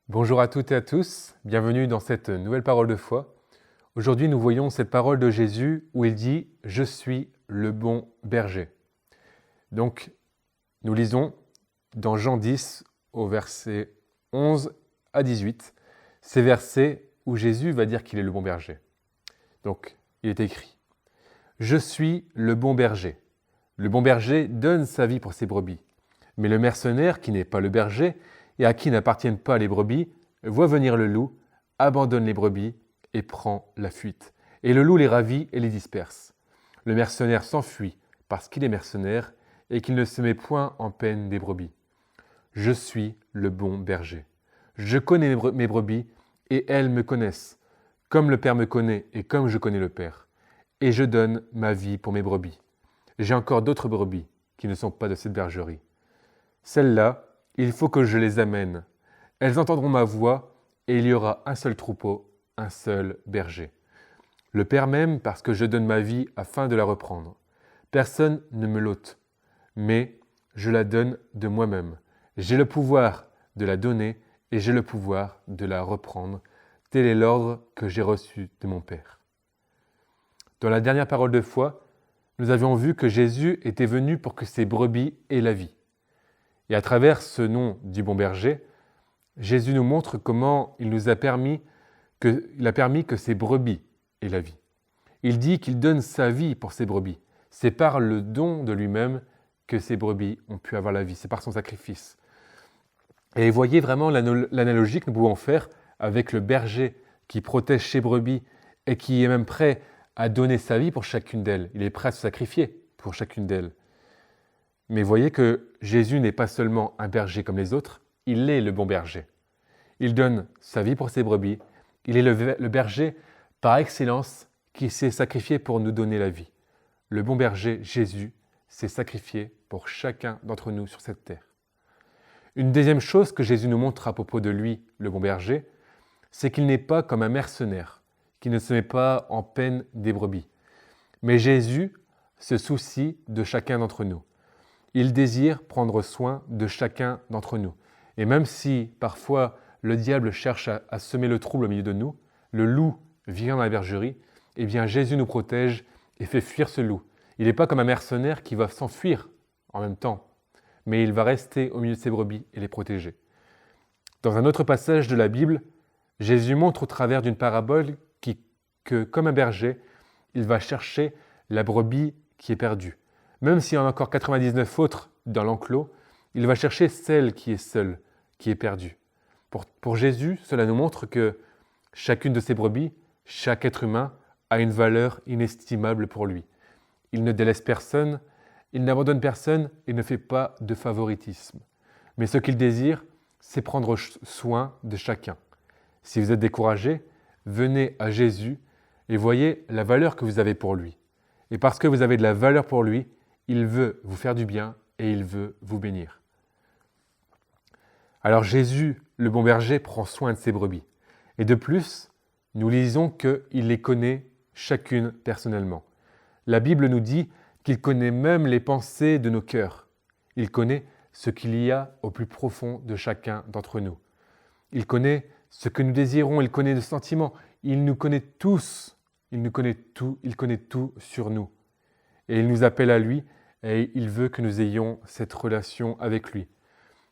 Bonjour à toutes et à tous, bienvenue dans cette nouvelle parole de foi. Aujourd'hui, nous voyons cette parole de Jésus où il dit « Je suis le bon berger ». Donc, nous lisons dans Jean 10 au verset 11 à 18, ces versets où Jésus va dire qu'il est le bon berger. Donc, il est écrit « Je suis le bon berger. Le bon berger donne sa vie pour ses brebis. Mais le mercenaire, qui n'est pas le berger, et à qui n'appartiennent pas les brebis, voit venir le loup, abandonne les brebis et prend la fuite. Et le loup les ravit et les disperse. Le mercenaire s'enfuit parce qu'il est mercenaire et qu'il ne se met point en peine des brebis. Je suis le bon berger. Je connais mes brebis et elles me connaissent, comme le Père me connaît et comme je connais le Père. Et je donne ma vie pour mes brebis. J'ai encore d'autres brebis qui ne sont pas de cette bergerie. Celles-là, il faut que je les amène. Elles entendront ma voix et il y aura un seul troupeau, un seul berger. Le Père m'aime parce que je donne ma vie afin de la reprendre. Personne ne me l'ôte, mais je la donne de moi-même. J'ai le pouvoir de la donner et j'ai le pouvoir de la reprendre. Tel est l'ordre que j'ai reçu de mon Père. Dans la dernière parole de foi, nous avions vu que Jésus était venu pour que ses brebis aient la vie. Et à travers ce nom du bon berger, Jésus nous montre comment il a permis que ses brebis aient la vie. Il dit qu'il donne sa vie pour ses brebis. C'est par le don de lui-même que ses brebis ont pu avoir la vie. C'est par son sacrifice. Et voyez vraiment l'analogie que nous pouvons faire avec le berger qui protège ses brebis et qui est même prêt à donner sa vie pour chacune d'elles. Il est prêt à se sacrifier pour chacune d'elles. Mais voyez que Jésus n'est pas seulement un berger comme les autres, il est le bon berger. Il donne sa vie pour ses brebis. Il est le berger par excellence qui s'est sacrifié pour nous donner la vie. Le bon berger, Jésus, s'est sacrifié pour chacun d'entre nous sur cette terre. Une deuxième chose que Jésus nous montre à propos de lui, le bon berger, c'est qu'il n'est pas comme un mercenaire, qui ne se met pas en peine des brebis. Mais Jésus se soucie de chacun d'entre nous. Il désire prendre soin de chacun d'entre nous. Et même si, parfois, le diable cherche à semer le trouble au milieu de nous, le loup vient dans la bergerie, eh bien Jésus nous protège et fait fuir ce loup. Il n'est pas comme un mercenaire qui va s'enfuir en même temps, mais il va rester au milieu de ses brebis et les protéger. Dans un autre passage de la Bible, Jésus montre au travers d'une parabole que, comme un berger, il va chercher la brebis qui est perdue. Même s'il y en a encore 99 autres dans l'enclos, il va chercher celle qui est seule, qui est perdue. Pour Jésus, cela nous montre que chacune de ces brebis, chaque être humain, a une valeur inestimable pour lui. Il ne délaisse personne, il n'abandonne personne et ne fait pas de favoritisme. Mais ce qu'il désire, c'est prendre soin de chacun. Si vous êtes découragé, venez à Jésus et voyez la valeur que vous avez pour lui. Et parce que vous avez de la valeur pour lui, il veut vous faire du bien et il veut vous bénir. Alors Jésus, le bon berger, prend soin de ses brebis. Et de plus, nous lisons qu'il les connaît chacune personnellement. La Bible nous dit qu'il connaît même les pensées de nos cœurs. Il connaît ce qu'il y a au plus profond de chacun d'entre nous. Il connaît ce que nous désirons, il connaît nos sentiments. Il nous connaît tous, il connaît tout sur nous. Et il nous appelle à lui et il veut que nous ayons cette relation avec lui.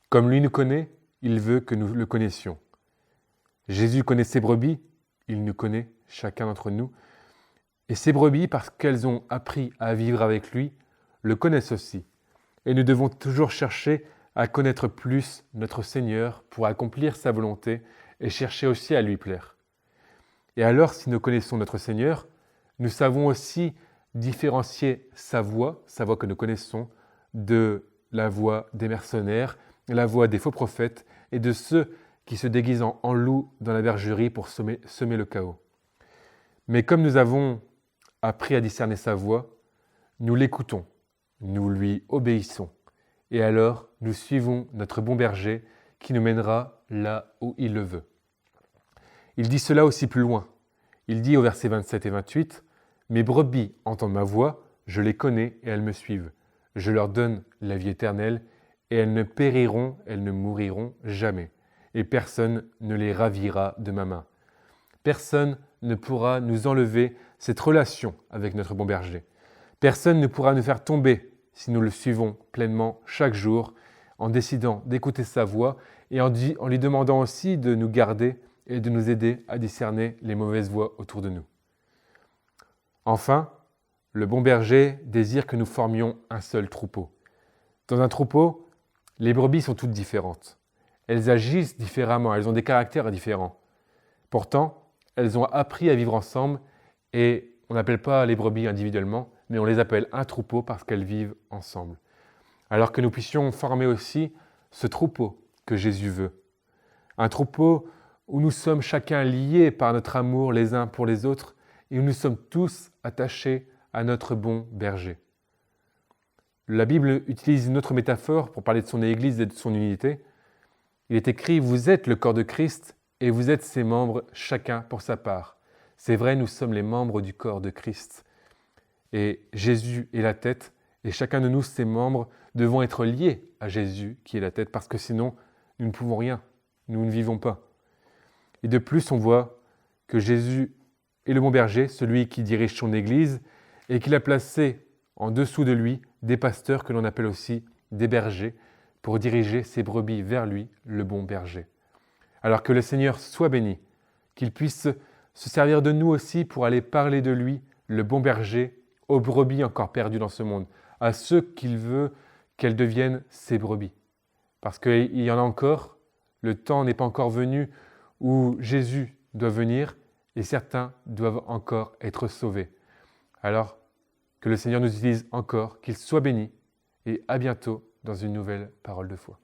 Comme lui nous connaît, il veut que nous le connaissions. Jésus connaît ses brebis, il nous connaît, chacun d'entre nous. Et ces brebis, parce qu'elles ont appris à vivre avec lui, le connaissent aussi. Et nous devons toujours chercher à connaître plus notre Seigneur pour accomplir sa volonté et chercher aussi à lui plaire. Et alors, si nous connaissons notre Seigneur, nous savons aussi différencier sa voix que nous connaissons, de la voix des mercenaires, la voix des faux prophètes et de ceux qui se déguisent en loups dans la bergerie pour semer le chaos. Mais comme nous avons appris à discerner sa voix, nous l'écoutons, nous lui obéissons et alors nous suivons notre bon berger qui nous mènera là où il le veut. Il dit cela aussi plus loin. Il dit au verset 27 et 28, « Mes brebis entendent ma voix, je les connais et elles me suivent. Je leur donne la vie éternelle et elles ne périront, elles ne mouriront jamais. Et personne ne les ravira de ma main. » Personne ne pourra nous enlever cette relation avec notre bon berger. Personne ne pourra nous faire tomber si nous le suivons pleinement chaque jour en décidant d'écouter sa voix et en lui demandant aussi de nous garder et de nous aider à discerner les mauvaises voies autour de nous. Enfin, le bon berger désire que nous formions un seul troupeau. Dans un troupeau, les brebis sont toutes différentes. Elles agissent différemment, elles ont des caractères différents. Pourtant, elles ont appris à vivre ensemble et on n'appelle pas les brebis individuellement, mais on les appelle un troupeau parce qu'elles vivent ensemble. Alors que nous puissions former aussi ce troupeau que Jésus veut. Un troupeau où nous sommes chacun liés par notre amour les uns pour les autres et où nous sommes tous attachés à notre bon berger. La Bible utilise une autre métaphore pour parler de son Église et de son unité. Il est écrit « Vous êtes le corps de Christ et vous êtes ses membres, chacun pour sa part. » C'est vrai, nous sommes les membres du corps de Christ. Et Jésus est la tête, et chacun de nous, ses membres, devons être liés à Jésus qui est la tête, parce que sinon, nous ne pouvons rien, nous ne vivons pas. Et de plus, on voit que Jésus est le bon berger, celui qui dirige son Église, et qu'il a placé en dessous de lui des pasteurs que l'on appelle aussi des bergers, pour diriger ses brebis vers lui, le bon berger. Alors que le Seigneur soit béni, qu'il puisse se servir de nous aussi pour aller parler de lui, le bon berger, aux brebis encore perdues dans ce monde, à ceux qu'il veut qu'elles deviennent ses brebis. Parce qu'il y en a encore, le temps n'est pas encore venu où Jésus doit venir et certains doivent encore être sauvés. Alors, que le Seigneur nous utilise encore, qu'il soit béni et à bientôt dans une nouvelle parole de foi.